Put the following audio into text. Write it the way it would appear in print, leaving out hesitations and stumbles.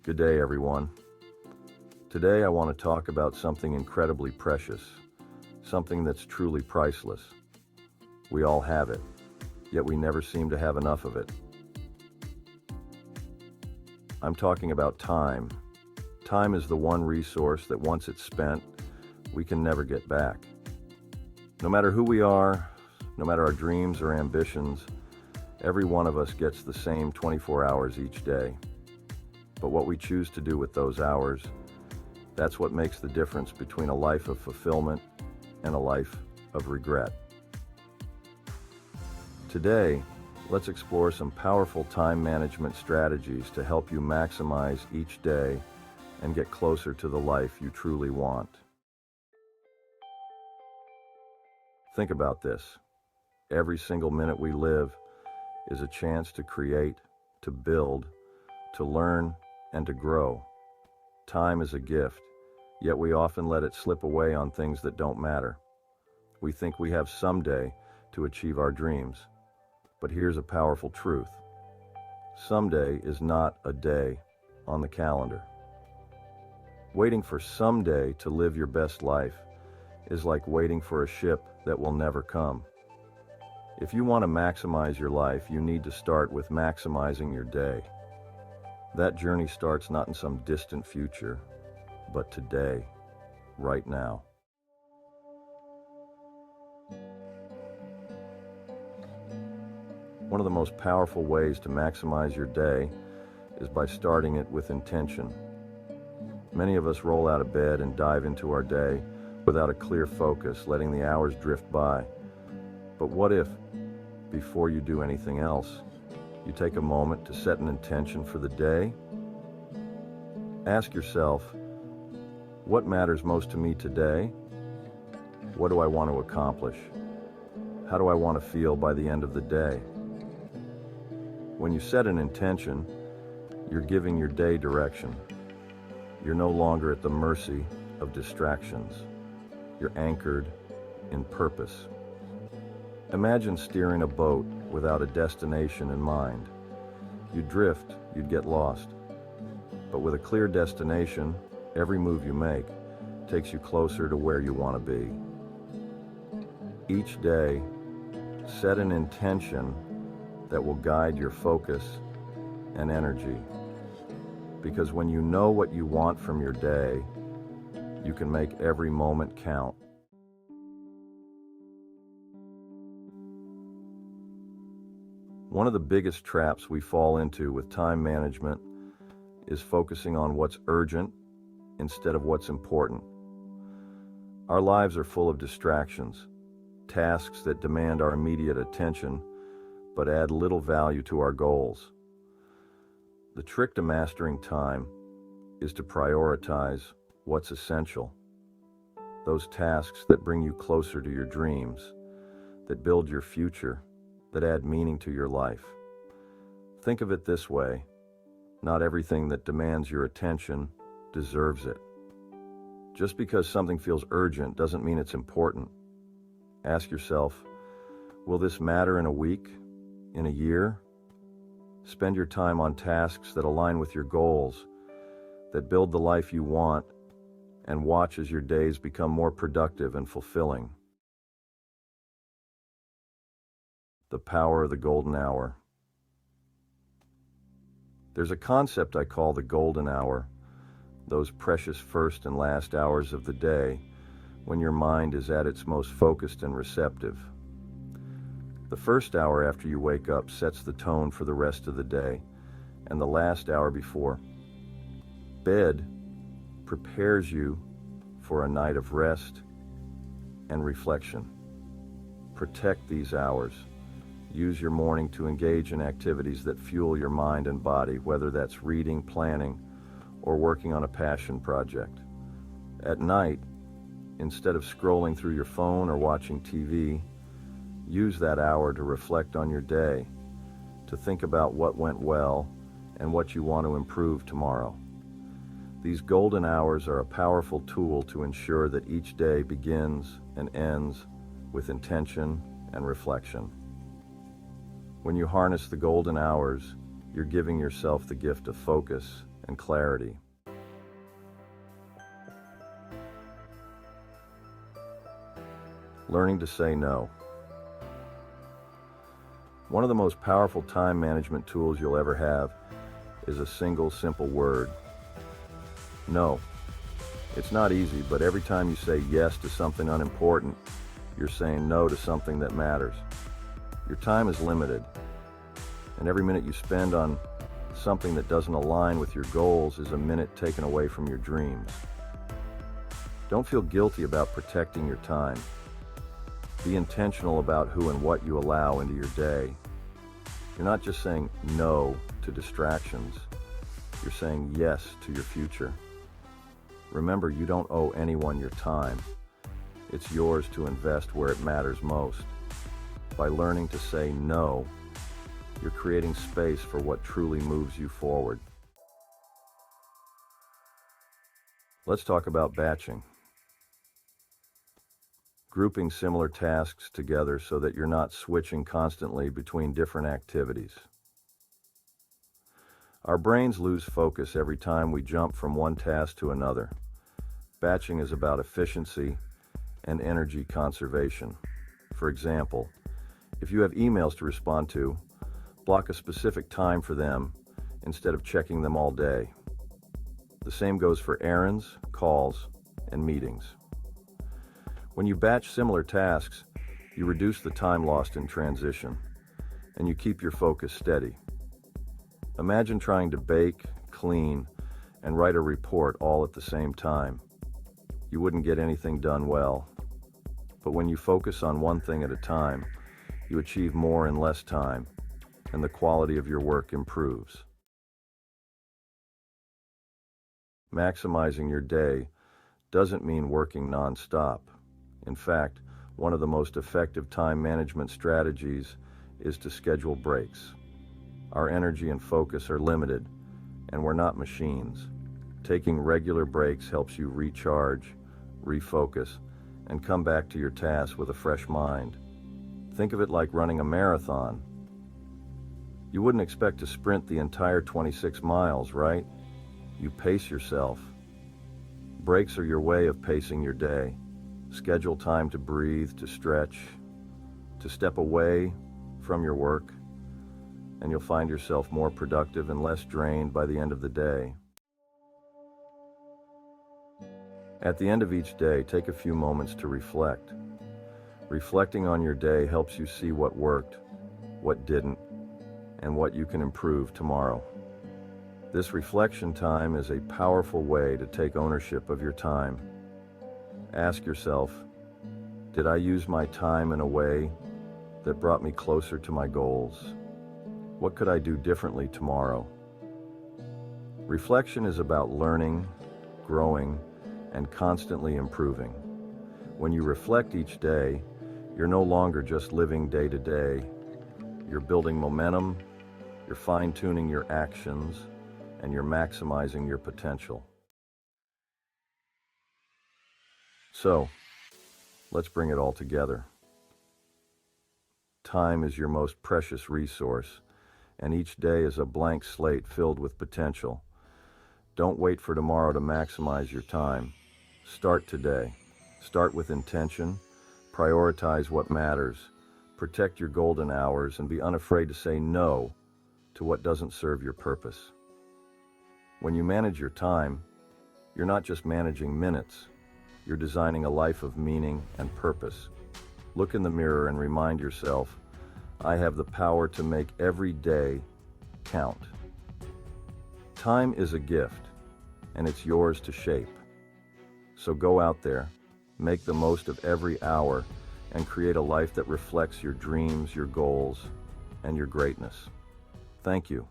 Good day, everyone. Today I want to talk about something incredibly precious, something that's truly priceless. We all have it, yet we never seem to have enough of it. I'm talking about time. Time is the one resource that once it's spent, we can never get back. No matter who we are, no matter our dreams or ambitions, every one of us gets the same 24 hours each day. But what we choose to do with those hours, that's what makes the difference between a life of fulfillment and a life of regret. Today, let's explore some powerful time management strategies to help you maximize each day and get closer to the life you truly want. Think about this. Every single minute we live is a chance to create, to build, to learn, and to grow. Time is a gift, yet we often let it slip away on things that don't matter. We think we have someday to achieve our dreams. But here's a powerful truth. Someday is not a day on the calendar. Waiting for someday to live your best life is like waiting for a ship that will never come. If you want to maximize your life, you need to start with maximizing your day. That journey starts not in some distant future, but today, right now. One of the most powerful ways to maximize your day is by starting it with intention. Many of us roll out of bed and dive into our day without a clear focus, letting the hours drift by. But what if, before you do anything else, you take a moment to set an intention for the day? Ask yourself, what matters most to me today? What do I want to accomplish? How do I want to feel by the end of the day? When you set an intention, you're giving your day direction. You're no longer at the mercy of distractions. You're anchored in purpose. Imagine steering a boat without a destination in mind. You'd drift, you'd get lost. But with a clear destination, every move you make takes you closer to where you want to be. Each day, set an intention that will guide your focus and energy. Because when you know what you want from your day, you can make every moment count. One of the biggest traps we fall into with time management is focusing on what's urgent instead of what's important. Our lives are full of distractions, tasks that demand our immediate attention but add little value to our goals. The trick to mastering time is to prioritize what's essential. Those tasks that bring you closer to your dreams, that build your future, that add meaning to your life. Think of it this way: not everything that demands your attention deserves it. Just because something feels urgent doesn't mean it's important. Ask yourself, will this matter in a week? In a year? Spend your time on tasks that align with your goals, that build the life you want, and watch as your days become more productive and fulfilling. The power of the golden hour. There's a concept I call the golden hour, those precious first and last hours of the day when your mind is at its most focused and receptive. The first hour after you wake up sets the tone for the rest of the day, and the last hour before bed prepares you for a night of rest and reflection. Protect these hours. Use your morning to engage in activities that fuel your mind and body, whether that's reading, planning, or working on a passion project. At night, instead of scrolling through your phone or watching TV, use that hour to reflect on your day, to think about what went well and what you want to improve tomorrow. These golden hours are a powerful tool to ensure that each day begins and ends with intention and reflection. When you harness the golden hours, you're giving yourself the gift of focus and clarity. Learning to say no. One of the most powerful time management tools you'll ever have is a single, simple word. No. It's not easy, but every time you say yes to something unimportant, you're saying no to something that matters. Your time is limited, and every minute you spend on something that doesn't align with your goals is a minute taken away from your dreams. Don't feel guilty about protecting your time. Be intentional about who and what you allow into your day. You're not just saying no to distractions, you're saying yes to your future. Remember, you don't owe anyone your time. It's yours to invest where it matters most. By learning to say no, you're creating space for what truly moves you forward. Let's talk about batching. Grouping similar tasks together so that you're not switching constantly between different activities. Our brains lose focus every time we jump from one task to another. Batching is about efficiency and energy conservation. For example, if you have emails to respond to, block a specific time for them instead of checking them all day. The same goes for errands, calls, and meetings. When you batch similar tasks, you reduce the time lost in transition, and you keep your focus steady. Imagine trying to bake, clean, and write a report all at the same time. You wouldn't get anything done well. But when you focus on one thing at a time, you achieve more in less time, and the quality of your work improves. Maximizing your day doesn't mean working non-stop. In fact, one of the most effective time management strategies is to schedule breaks. Our energy and focus are limited, and we're not machines. Taking regular breaks helps you recharge, refocus, and come back to your task with a fresh mind. Think of it like running a marathon. You wouldn't expect to sprint the entire 26 miles, right? You pace yourself. Breaks are your way of pacing your day. Schedule time to breathe, to stretch, to step away from your work, and you'll find yourself more productive and less drained by the end of the day. At the end of each day, take a few moments to reflect. Reflecting on your day helps you see what worked, what didn't, and what you can improve tomorrow. This reflection time is a powerful way to take ownership of your time. Ask yourself, did I use my time in a way that brought me closer to my goals? What could I do differently tomorrow? Reflection is about learning, growing, and constantly improving. When you reflect each day, you're no longer just living day to day. You're building momentum, you're fine-tuning your actions, and you're maximizing your potential. So, let's bring it all together. Time is your most precious resource, and each day is a blank slate filled with potential. Don't wait for tomorrow to maximize your time. Start today. Start with intention, prioritize what matters, protect your golden hours, and be unafraid to say no to what doesn't serve your purpose. When you manage your time, you're not just managing minutes, you're designing a life of meaning and purpose. Look in the mirror and remind yourself, I have the power to make every day count. Time is a gift, and it's yours to shape. So go out there, make the most of every hour, and create a life that reflects your dreams, your goals, and your greatness. Thank you.